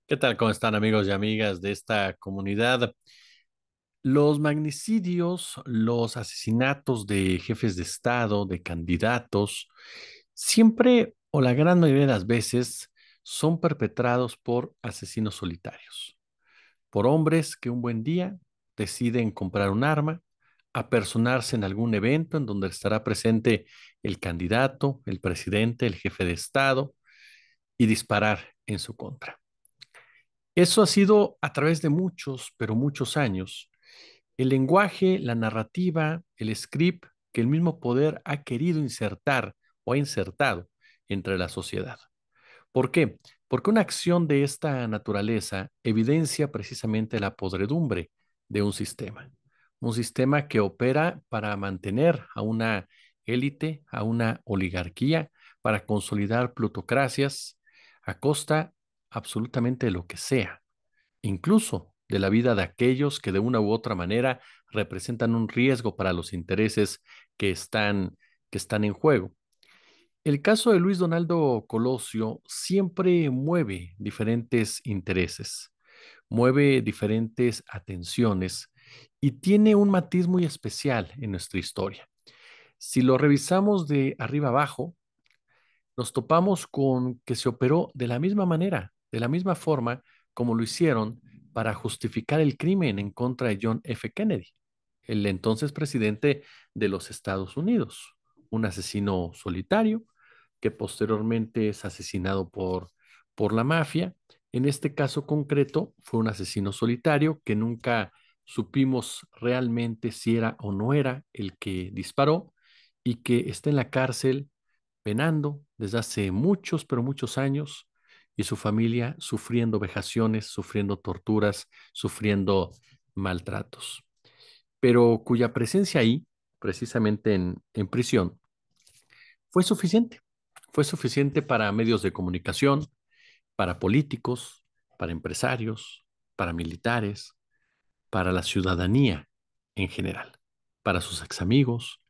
¿Qué tal? ¿Cómo están amigos y amigas de esta comunidad? Los magnicidios, los asesinatos de jefes de Estado, de candidatos, siempre o la gran mayoría de las veces son perpetrados por asesinos solitarios, por hombres que un buen día deciden comprar un arma, apersonarse en algún evento en donde estará presente el candidato, el presidente, el jefe de Estado y disparar en su contra. Eso ha sido a través de muchos, pero muchos años. El lenguaje, la narrativa, el script que el mismo poder ha querido insertar o ha insertado entre la sociedad. ¿Por qué? Porque una acción de esta naturaleza evidencia precisamente la podredumbre de un sistema que opera para mantener a una élite, a una oligarquía, para consolidar plutocracias a costa absolutamente de lo que sea, incluso de la vida de aquellos que de una u otra manera representan un riesgo para los intereses que están, que están en juego. El caso de Luis Donaldo Colosio siempre mueve diferentes intereses, mueve diferentes atenciones y tiene un matiz muy especial en nuestra historia. Si lo revisamos de arriba abajo, nos topamos con que se operó de la misma manera, de la misma forma como lo hicieron para justificar el crimen en contra de John F. Kennedy, el entonces presidente de los Estados Unidos, un asesino solitario que posteriormente es asesinado por la mafia. En este caso concreto fue un asesino solitario que nunca supimos realmente si era o no era el que disparó y que está en la cárcel penando desde hace muchos, pero muchos años, y su familia sufriendo vejaciones, sufriendo torturas, sufriendo maltratos, pero cuya presencia ahí, precisamente en prisión, fue suficiente. Fue suficiente para medios de comunicación, para políticos, para empresarios, para militares, para la ciudadanía en general, para sus ex amigos,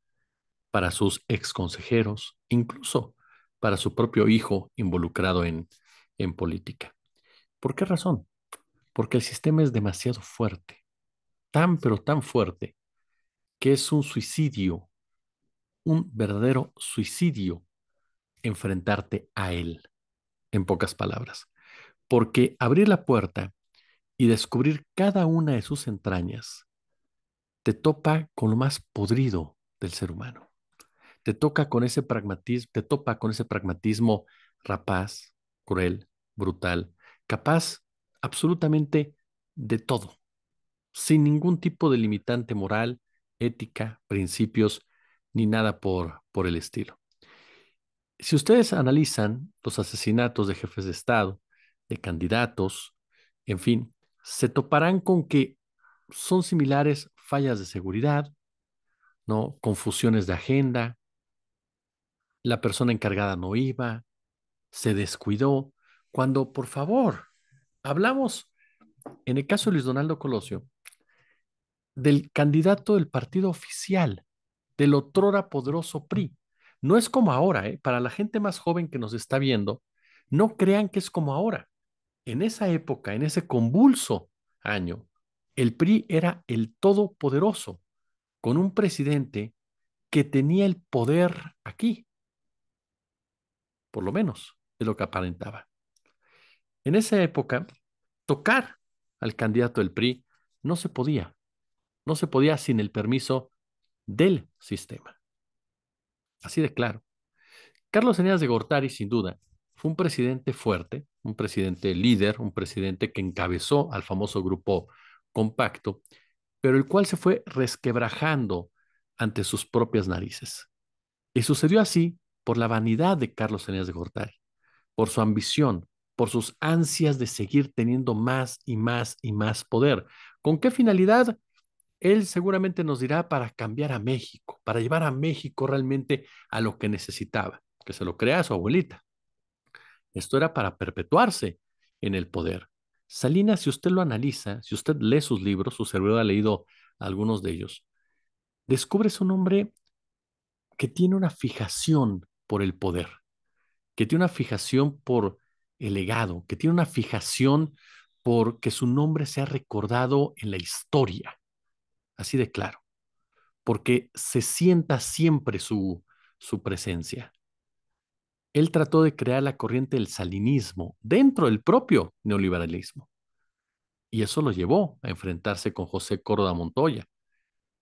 para sus ex consejeros, incluso para su propio hijo involucrado en política. ¿Por qué razón? Porque el sistema es demasiado fuerte, tan pero tan fuerte, que es un suicidio, un verdadero suicidio enfrentarte a él, en pocas palabras. Porque abrir la puerta y descubrir cada una de sus entrañas te topa con lo más podrido del ser humano. Te topa con ese pragmatismo rapaz, cruel, brutal, capaz absolutamente de todo, sin ningún tipo de limitante moral, ética, principios, ni nada por el estilo. Si ustedes analizan los asesinatos de jefes de Estado, de candidatos, en fin, se toparán con que son similares fallas de seguridad, ¿no? Confusiones de agenda, la persona encargada no iba, se descuidó, cuando, por favor, hablamos, en el caso de Luis Donaldo Colosio, del candidato del partido oficial, del otrora poderoso PRI. No es como ahora, ¿eh? Para la gente más joven que nos está viendo, no crean que es como ahora. En esa época, en ese convulso año, el PRI era el todopoderoso, con un presidente que tenía el poder aquí, por lo menos, es lo que aparentaba. En esa época, tocar al candidato del PRI no se podía, no se podía sin el permiso del sistema. Así de claro. Carlos Eneas de Gortari, sin duda, fue un presidente fuerte, un presidente líder, un presidente que encabezó al famoso grupo compacto, pero el cual se fue resquebrajando ante sus propias narices. Y sucedió así por la vanidad de Carlos Eneas de Gortari, por su ambición, por sus ansias de seguir teniendo más y más y más poder. ¿Con qué finalidad? Él seguramente nos dirá para cambiar a México, para llevar a México realmente a lo que necesitaba, que se lo crea a su abuelita. Esto era para perpetuarse en el poder. Salinas, si usted lo analiza, si usted lee sus libros, su servidor ha leído algunos de ellos, descubre un hombre que tiene una fijación por el poder, que tiene una fijación por el legado, que tiene una fijación por que su nombre sea recordado en la historia, así de claro, porque se sienta siempre su presencia. Él trató de crear la corriente del salinismo dentro del propio neoliberalismo, y eso lo llevó a enfrentarse con José Córdoba Montoya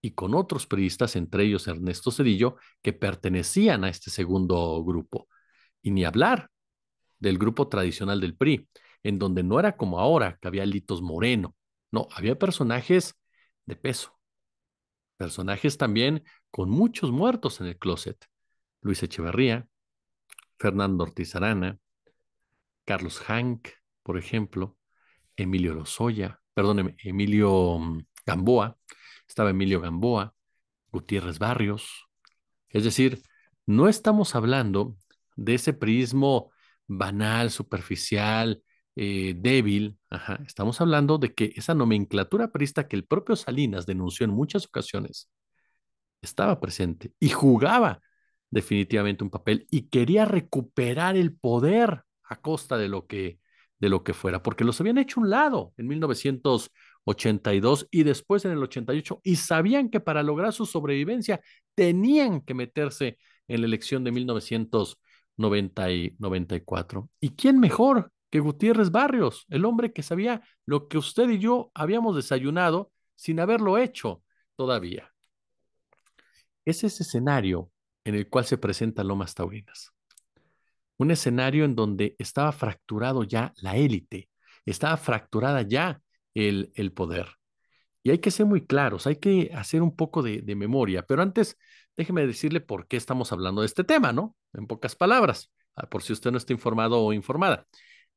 y con otros periodistas, entre ellos Ernesto Zedillo, que pertenecían a este segundo grupo. Y ni hablar del grupo tradicional del PRI, en donde no era como ahora, que había Litos Moreno. No, había personajes de peso, personajes también con muchos muertos en el closet. Luis Echeverría, Fernando Ortiz Arana, Carlos Hank, por ejemplo, Emilio Lozoya, perdón, Emilio Gamboa, estaba Emilio Gamboa, Gutiérrez Barrios. Es decir, no estamos hablando de ese prismo banal, superficial, débil. Ajá. Estamos hablando de que esa nomenclatura priista que el propio Salinas denunció en muchas ocasiones estaba presente y jugaba definitivamente un papel y quería recuperar el poder a costa de lo que fuera, porque los habían hecho a un lado en 1982 y después en el 88 y sabían que para lograr su sobrevivencia tenían que meterse en la elección de 1990 y 94. ¿Y quién mejor que Gutiérrez Barrios, el hombre que sabía lo que usted y yo habíamos desayunado sin haberlo hecho todavía? Es ese escenario en el cual se presenta Lomas Taurinas. Un escenario en donde estaba fracturado ya la élite, estaba fracturada ya el poder. Y hay que ser muy claros, hay que hacer un poco de memoria. Pero antes, déjeme decirle por qué estamos hablando de este tema, ¿no? En pocas palabras, por si usted no está informado o informada.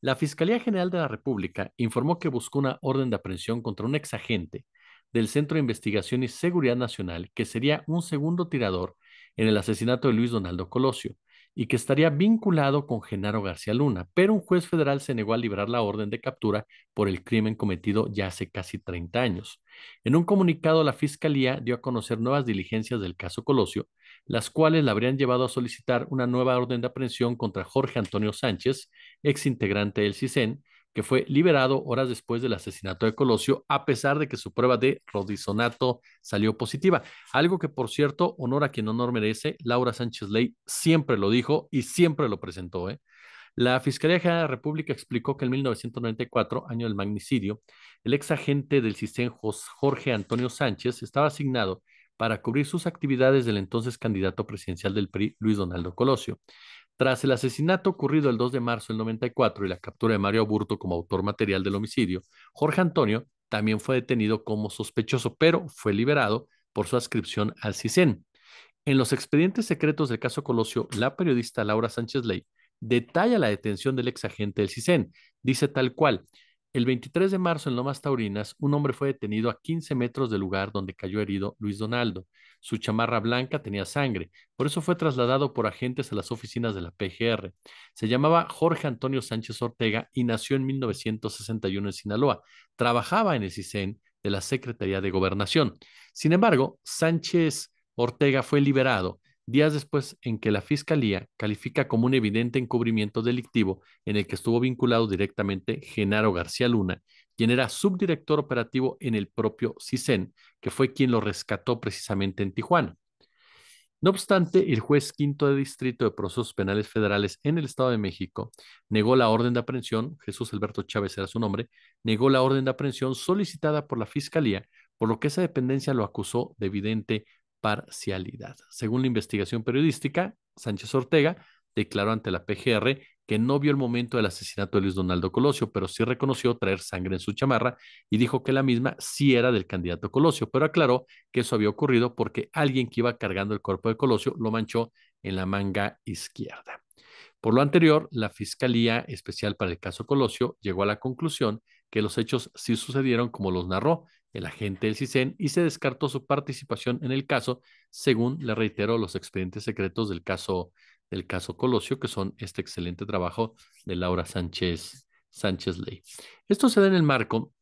La Fiscalía General de la República informó que buscó una orden de aprehensión contra un exagente del Centro de Investigación y Seguridad Nacional que sería un segundo tirador en el asesinato de Luis Donaldo Colosio y que estaría vinculado con Genaro García Luna, pero un juez federal se negó a liberar la orden de captura por el crimen cometido ya hace casi 30 años. En un comunicado, la Fiscalía dio a conocer nuevas diligencias del caso Colosio, las cuales la habrían llevado a solicitar una nueva orden de aprehensión contra Jorge Antonio Sánchez, ex integrante del CISEN, que fue liberado horas después del asesinato de Colosio, a pesar de que su prueba de rodizonato salió positiva. Algo que, por cierto, honor a quien honor merece, Laura Sánchez Ley siempre lo dijo y siempre lo presentó. La Fiscalía General de la República explicó que en 1994, año del magnicidio, el ex agente del CISEN Jorge Antonio Sánchez estaba asignado para cubrir sus actividades del entonces candidato presidencial del PRI, Luis Donaldo Colosio. Tras el asesinato ocurrido el 2 de marzo del 94 y la captura de Mario Aburto como autor material del homicidio, Jorge Antonio también fue detenido como sospechoso, pero fue liberado por su adscripción al CISEN. En los expedientes secretos del caso Colosio, la periodista Laura Sánchez Ley detalla la detención del ex agente del CISEN. Dice tal cual: el 23 de marzo en Lomas Taurinas, un hombre fue detenido a 15 metros del lugar donde cayó herido Luis Donaldo. Su chamarra blanca tenía sangre, por eso fue trasladado por agentes a las oficinas de la PGR. Se llamaba Jorge Antonio Sánchez Ortega y nació en 1961 en Sinaloa. Trabajaba en el CISEN de la Secretaría de Gobernación. Sin embargo, Sánchez Ortega fue liberado días después en que la Fiscalía califica como un evidente encubrimiento delictivo en el que estuvo vinculado directamente Genaro García Luna, quien era subdirector operativo en el propio CISEN, que fue quien lo rescató precisamente en Tijuana. No obstante, el juez quinto de distrito de procesos penales federales en el Estado de México negó la orden de aprehensión, Jesús Alberto Chávez era su nombre, negó la orden de aprehensión solicitada por la Fiscalía, por lo que esa dependencia lo acusó de evidente parcialidad. Según la investigación periodística, Sánchez Ortega declaró ante la PGR que no vio el momento del asesinato de Luis Donaldo Colosio, pero sí reconoció traer sangre en su chamarra y dijo que la misma sí era del candidato Colosio, pero aclaró que eso había ocurrido porque alguien que iba cargando el cuerpo de Colosio lo manchó en la manga izquierda. Por lo anterior, la Fiscalía Especial para el caso Colosio llegó a la conclusión que los hechos sí sucedieron como los narró el agente del CISEN y se descartó su participación en el caso, según le reitero los expedientes secretos del caso Colosio, que son este excelente trabajo de Laura Sánchez Ley. Esto se da en el marco,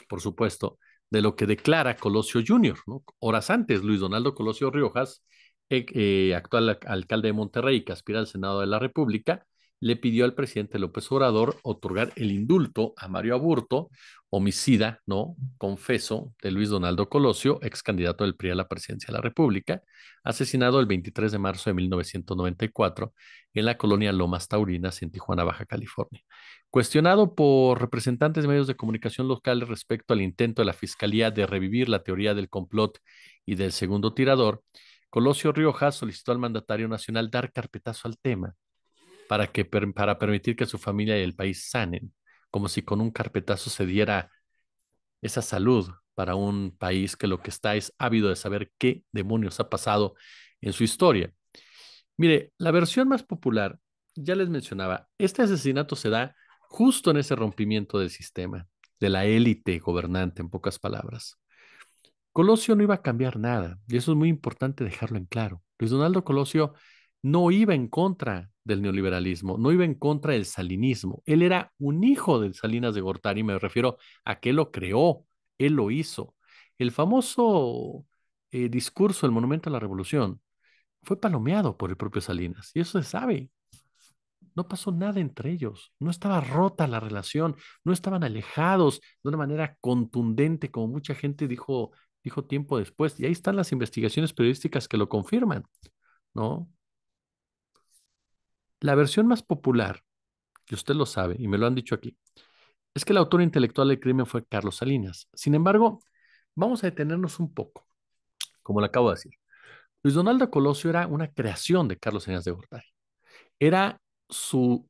por supuesto, de lo que declara Colosio Jr., ¿no? Horas antes, Luis Donaldo Colosio Riojas, actual alcalde de Monterrey, que aspira al Senado de la República, le pidió al presidente López Obrador otorgar el indulto a Mario Aburto, homicida, ¿no? Confeso, de Luis Donaldo Colosio, ex candidato del PRI a la presidencia de la República, asesinado el 23 de marzo de 1994 en la colonia Lomas Taurinas, en Tijuana, Baja California. Cuestionado por representantes de medios de comunicación locales respecto al intento de la Fiscalía de revivir la teoría del complot y del segundo tirador, Colosio Riojas solicitó al mandatario nacional dar carpetazo al tema para permitir que su familia y el país sanen, como si con un carpetazo se diera esa salud para un país que lo que está es ávido de saber qué demonios ha pasado en su historia. Mire, la versión más popular, ya les mencionaba, este asesinato se da justo en ese rompimiento del sistema, de la élite gobernante, en pocas palabras. Colosio no iba a cambiar nada, y eso es muy importante dejarlo en claro. Luis Donaldo Colosio no iba en contra del neoliberalismo, no iba en contra del salinismo. Él era un hijo de Salinas de Gortari, me refiero a que él lo creó, él lo hizo. El famoso discurso, el Monumento a la Revolución, fue palomeado por el propio Salinas, y eso se sabe. No pasó nada entre ellos, no estaba rota la relación, no estaban alejados de una manera contundente, como mucha gente dijo tiempo después. Y ahí están las investigaciones periodísticas que lo confirman, ¿no? La versión más popular, que usted lo sabe y me lo han dicho aquí, es que el autor intelectual del crimen fue Carlos Salinas. Sin embargo, vamos a detenernos un poco, como le acabo de decir. Luis Donaldo Colosio era una creación de Carlos Salinas de Gortari. Era su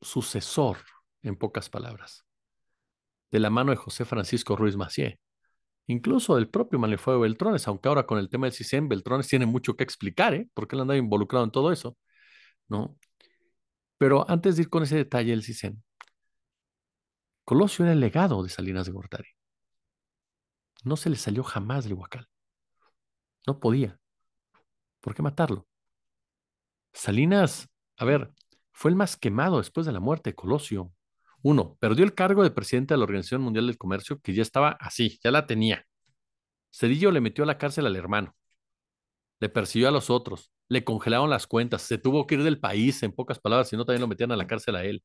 sucesor, en pocas palabras, de la mano de José Francisco Ruiz Massieu, incluso del propio Manuel Fuego Beltrones, aunque ahora con el tema del CISEN, Beltrones tiene mucho que explicar, ¿eh? Porque él andaba involucrado en todo eso, ¿no? Pero antes de ir con ese detalle del CISEN, Colosio era el legado de Salinas de Gortari. No se le salió jamás del Huacal. No podía. ¿Por qué matarlo? Salinas, a ver, fue el más quemado después de la muerte de Colosio. Uno, perdió el cargo de presidente de la Organización Mundial del Comercio, que ya estaba así, ya la tenía. Cedillo le metió a la cárcel al hermano, le persiguió a los otros, le congelaron las cuentas, se tuvo que ir del país, en pocas palabras, si no también lo metían a la cárcel a él.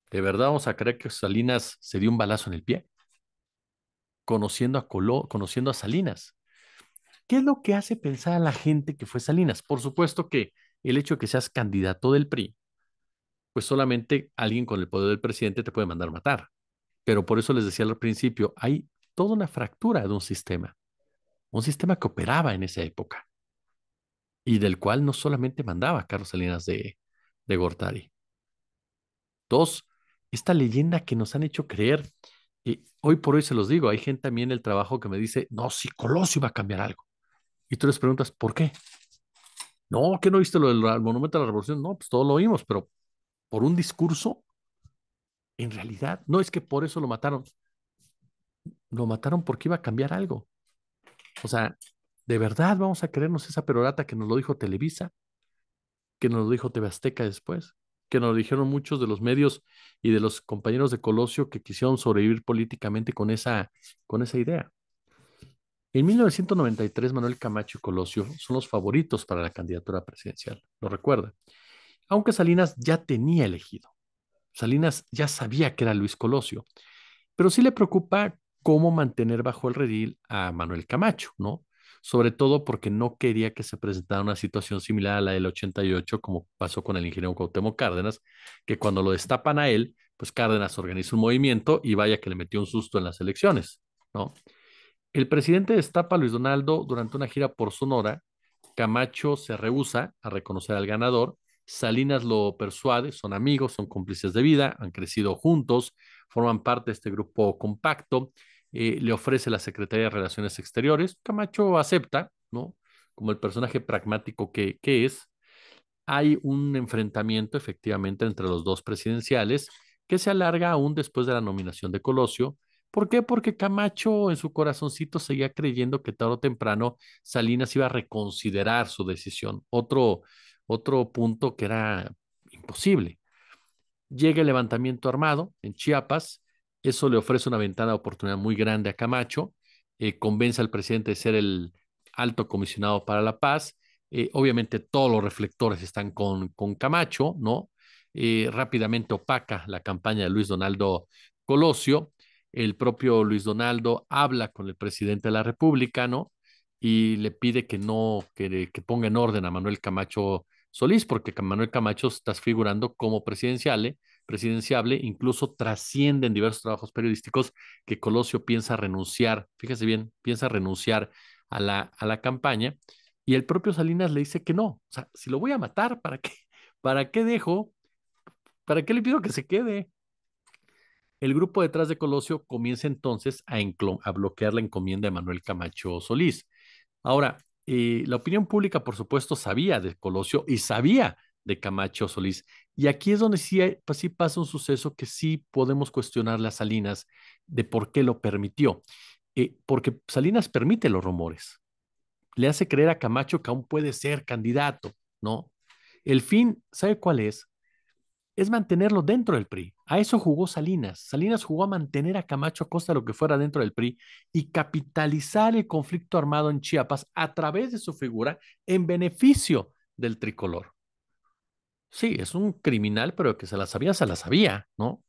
¿De verdad vamos a creer que Salinas se dio un balazo en el pie? Conociendo a Salinas. ¿Qué es lo que hace pensar a la gente que fue Salinas? Por supuesto que el hecho de que seas candidato del PRI, pues solamente alguien con el poder del presidente te puede mandar matar. Pero por eso les decía al principio, hay toda una fractura de un sistema que operaba en esa época y del cual no solamente mandaba Carlos Salinas de Gortari. Dos, esta leyenda que nos han hecho creer, y hoy por hoy se los digo, hay gente también en el trabajo que me dice, no, si Colosio va a cambiar algo. Y tú les preguntas, ¿por qué? No, ¿qué no viste lo del Monumento a la Revolución? No, pues todo lo oímos, pero por un discurso, en realidad, no es que por eso lo mataron porque iba a cambiar algo. O sea, ¿de verdad vamos a creernos esa perorata que nos lo dijo Televisa, que nos lo dijo TV Azteca después, que nos lo dijeron muchos de los medios y de los compañeros de Colosio que quisieron sobrevivir políticamente con esa idea? En 1993, Manuel Camacho y Colosio son los favoritos para la candidatura presidencial, lo recuerda. Aunque Salinas ya tenía elegido. Salinas ya sabía que era Luis Colosio, pero sí le preocupa cómo mantener bajo el redil a Manuel Camacho, ¿no? Sobre todo porque no quería que se presentara una situación similar a la del 88, como pasó con el ingeniero Cuauhtémoc Cárdenas, que cuando lo destapan a él, pues Cárdenas organiza un movimiento y vaya que le metió un susto en las elecciones, ¿no? El presidente destapa a Luis Donaldo durante una gira por Sonora. Camacho se rehúsa a reconocer al ganador. Salinas lo persuade, son amigos, son cómplices de vida, han crecido juntos, forman parte de este grupo compacto. Le ofrece la Secretaría de Relaciones Exteriores. Camacho acepta, ¿no? Como el personaje pragmático que es. Hay un enfrentamiento efectivamente entre los dos presidenciales que se alarga aún después de la nominación de Colosio. ¿Por qué? Porque Camacho en su corazoncito seguía creyendo que tarde o temprano Salinas iba a reconsiderar su decisión. Otro punto que era imposible. Llega el levantamiento armado en Chiapas, eso le ofrece una ventana de oportunidad muy grande a Camacho, convence al presidente de ser el alto comisionado para la paz. Obviamente todos los reflectores están con Camacho, ¿no? rápidamente opaca la campaña de Luis Donaldo Colosio. El propio Luis Donaldo habla con el presidente de la República, ¿no? Y le pide que no, que ponga en orden a Manuel Camacho Solís, porque Manuel Camacho está figurando como presidenciable, incluso trasciende en diversos trabajos periodísticos que Colosio piensa renunciar, fíjese bien, piensa renunciar a la campaña, y el propio Salinas le dice que no, o sea, si lo voy a matar, ¿para qué? ¿Para qué dejo? ¿Para qué le pido que se quede? El grupo detrás de Colosio comienza entonces a bloquear la encomienda de Manuel Camacho Solís. Ahora, la opinión pública, por supuesto, sabía de Colosio y sabía de Camacho Solís. Y aquí es donde sí, pues sí pasa un suceso que sí podemos cuestionar a Salinas de por qué lo permitió. Porque Salinas permite los rumores, le hace creer a Camacho que aún puede ser candidato, ¿no? El fin, ¿sabe cuál es? Es mantenerlo dentro del PRI. A eso jugó Salinas. Salinas jugó a mantener a Camacho a costa de lo que fuera dentro del PRI y capitalizar el conflicto armado en Chiapas a través de su figura en beneficio del tricolor. Sí, es un criminal, pero que se la sabía, ¿no?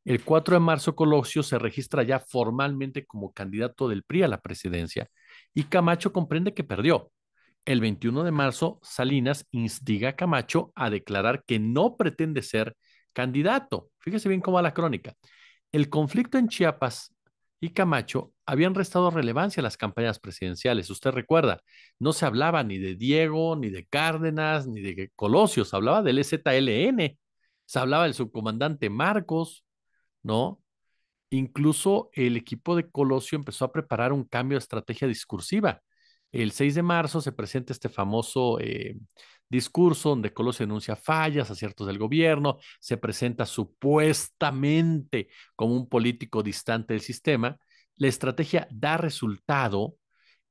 El 4 de marzo Colosio se registra ya formalmente como candidato del PRI a la presidencia y Camacho comprende que perdió. El 21 de marzo, Salinas instiga a Camacho a declarar que no pretende ser candidato. Fíjese bien cómo va la crónica. El conflicto en Chiapas y Camacho habían restado relevancia a las campañas presidenciales. Usted recuerda, no se hablaba ni de Diego, ni de Cárdenas, ni de Colosio, se hablaba del EZLN, se hablaba del subcomandante Marcos, ¿no? Incluso el equipo de Colosio empezó a preparar un cambio de estrategia discursiva. El 6 de marzo se presenta este famoso discurso donde Colosio denuncia fallas, aciertos del gobierno, se presenta supuestamente como un político distante del sistema. La estrategia da resultado,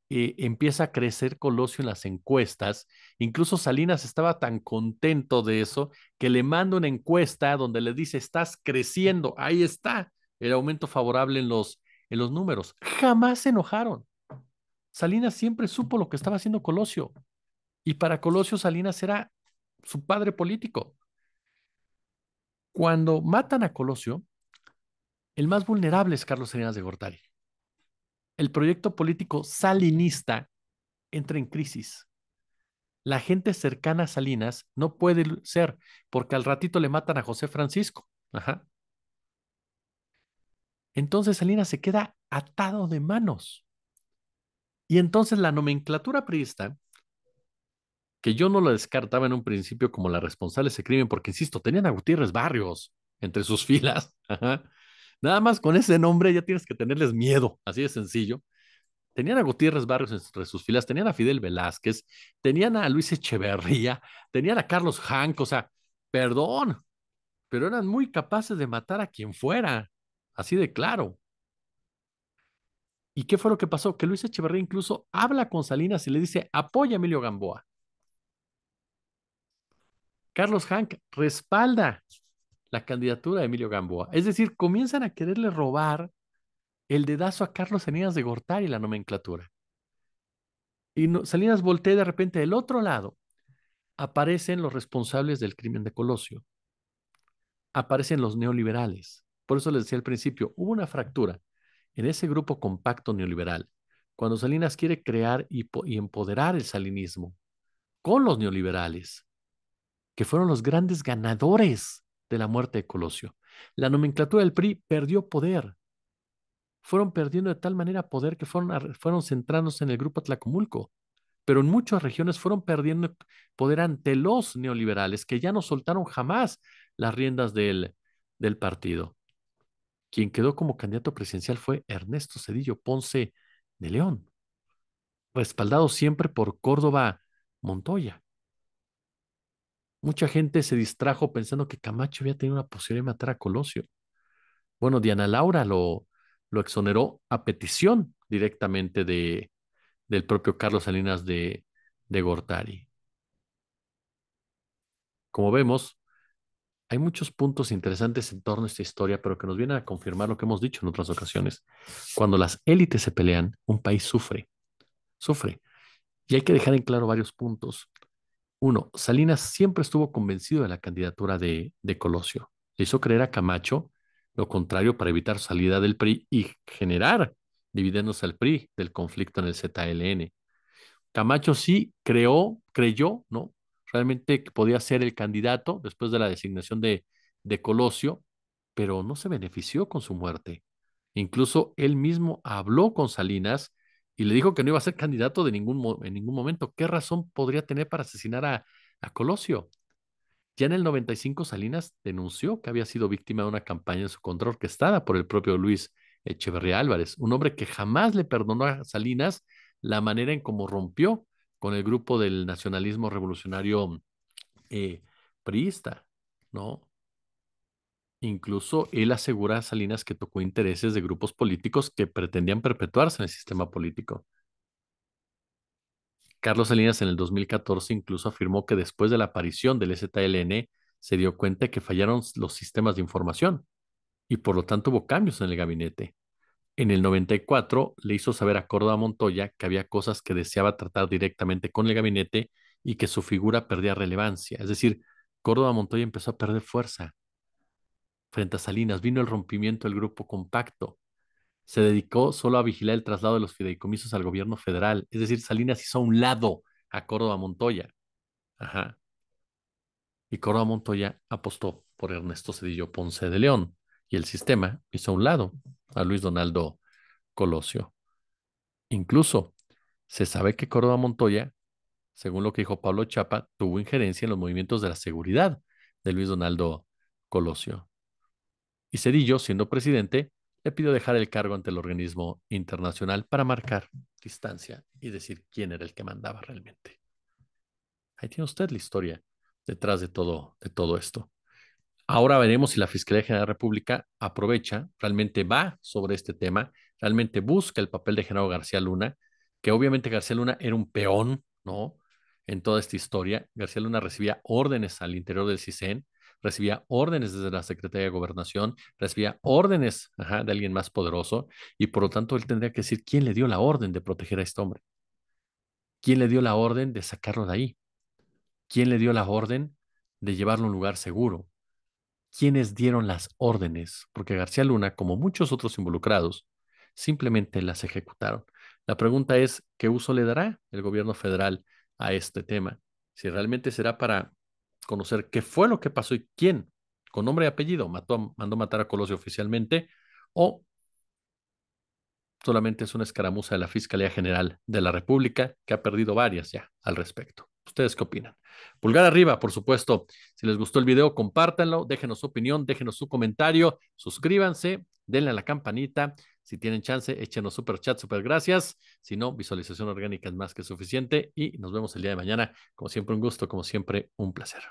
empieza a crecer Colosio en las encuestas. Incluso Salinas estaba tan contento de eso que le manda una encuesta donde le dice, estás creciendo, ahí está el aumento favorable en los números. Jamás se enojaron. Salinas siempre supo lo que estaba haciendo Colosio. Y para Colosio Salinas era su padre político. Cuando matan a Colosio, el más vulnerable es Carlos Salinas de Gortari. El proyecto político salinista entra en crisis. La gente cercana a Salinas no puede ser, porque al ratito le matan a José Francisco. Ajá. Entonces Salinas se queda atado de manos. Y entonces la nomenclatura priista, que yo no lo descartaba en un principio como la responsable de ese crimen, porque insisto, tenían a Gutiérrez Barrios entre sus filas. Ajá. Nada más con ese nombre ya tienes que tenerles miedo, así de sencillo. Tenían a Gutiérrez Barrios entre sus filas, tenían a Fidel Velázquez, tenían a Luis Echeverría, tenían a Carlos Hank, o sea, perdón, pero eran muy capaces de matar a quien fuera, así de claro. ¿Y qué fue lo que pasó? Que Luis Echeverría incluso habla con Salinas y le dice, apoya a Emilio Gamboa. Carlos Hank respalda la candidatura de Emilio Gamboa. Es decir, comienzan a quererle robar el dedazo a Carlos Salinas de Gortari la nomenclatura. Y Salinas voltea de repente del otro lado. Aparecen los responsables del crimen de Colosio. Aparecen los neoliberales. Por eso les decía al principio, hubo una fractura en ese grupo compacto neoliberal. Cuando Salinas quiere crear y empoderar el salinismo con los neoliberales, que fueron los grandes ganadores de la muerte de Colosio. La nomenclatura del PRI perdió poder. Fueron perdiendo de tal manera poder que fueron centrándose en el grupo Tlacomulco, pero en muchas regiones fueron perdiendo poder ante los neoliberales que ya no soltaron jamás las riendas del partido. Quien quedó como candidato presidencial fue Ernesto Zedillo Ponce de León, respaldado siempre por Córdoba Montoya. Mucha gente se distrajo pensando que Camacho había tenido una posibilidad de matar a Colosio. Bueno, Diana Laura lo exoneró a petición directamente del propio Carlos Salinas de Gortari. Como vemos, hay muchos puntos interesantes en torno a esta historia, pero que nos vienen a confirmar lo que hemos dicho en otras ocasiones. Cuando las élites se pelean, un país sufre, sufre. Y hay que dejar en claro varios puntos. Uno, Salinas siempre estuvo convencido de la candidatura de Colosio. Le hizo creer a Camacho lo contrario para evitar su salida del PRI y generar dividendos al PRI del conflicto en el ZLN. Camacho sí creyó, ¿no? Realmente que podía ser el candidato después de la designación de Colosio, pero no se benefició con su muerte. Incluso él mismo habló con Salinas y le dijo que no iba a ser candidato en ningún momento. ¿Qué razón podría tener para asesinar a Colosio? Ya en el 95, Salinas denunció que había sido víctima de una campaña en su contra orquestada por el propio Luis Echeverría Álvarez, un hombre que jamás le perdonó a Salinas la manera en cómo rompió con el grupo del nacionalismo revolucionario eh, priista, ¿no? Incluso él asegura a Salinas que tocó intereses de grupos políticos que pretendían perpetuarse en el sistema político. Carlos Salinas en el 2014 incluso afirmó que después de la aparición del ZLN se dio cuenta de que fallaron los sistemas de información y por lo tanto hubo cambios en el gabinete. En el 94 le hizo saber a Córdoba Montoya que había cosas que deseaba tratar directamente con el gabinete y que su figura perdía relevancia. Es decir, Córdoba Montoya empezó a perder fuerza frente a Salinas. Vino el rompimiento del grupo compacto. Se dedicó solo a vigilar el traslado de los fideicomisos al gobierno federal. Es decir, Salinas hizo a un lado a Córdoba Montoya. Ajá. Y Córdoba Montoya apostó por Ernesto Zedillo Ponce de León. Y el sistema hizo a un lado a Luis Donaldo Colosio. Incluso se sabe que Córdoba Montoya, según lo que dijo Pablo Chapa, tuvo injerencia en los movimientos de la seguridad de Luis Donaldo Colosio. Y Zedillo, siendo presidente, le pidió dejar el cargo ante el organismo internacional para marcar distancia y decir quién era el que mandaba realmente. Ahí tiene usted la historia detrás de todo esto. Ahora veremos si la Fiscalía General de la República aprovecha, realmente va sobre este tema, realmente busca el papel de Genaro García Luna, que obviamente García Luna era un peón, ¿no? En toda esta historia. García Luna recibía órdenes al interior del CISEN, recibía órdenes desde la Secretaría de Gobernación, recibía órdenes, ajá, de alguien más poderoso, y por lo tanto él tendría que decir quién le dio la orden de proteger a este hombre, quién le dio la orden de sacarlo de ahí, quién le dio la orden de llevarlo a un lugar seguro, quiénes dieron las órdenes, porque García Luna, como muchos otros involucrados, simplemente las ejecutaron. La pregunta es, ¿qué uso le dará el gobierno federal a este tema? Si realmente será para conocer qué fue lo que pasó y quién, con nombre y apellido, mandó matar a Colosio oficialmente, o solamente es una escaramuza de la Fiscalía General de la República, que ha perdido varias ya al respecto. ¿Ustedes qué opinan? Pulgar arriba, por supuesto. Si les gustó el video, compártanlo, déjenos su opinión, déjenos su comentario, suscríbanse, denle a la campanita. Si tienen chance, échenos super chat, super gracias. Si no, visualización orgánica es más que suficiente y nos vemos el día de mañana. Como siempre, un gusto, como siempre, un placer.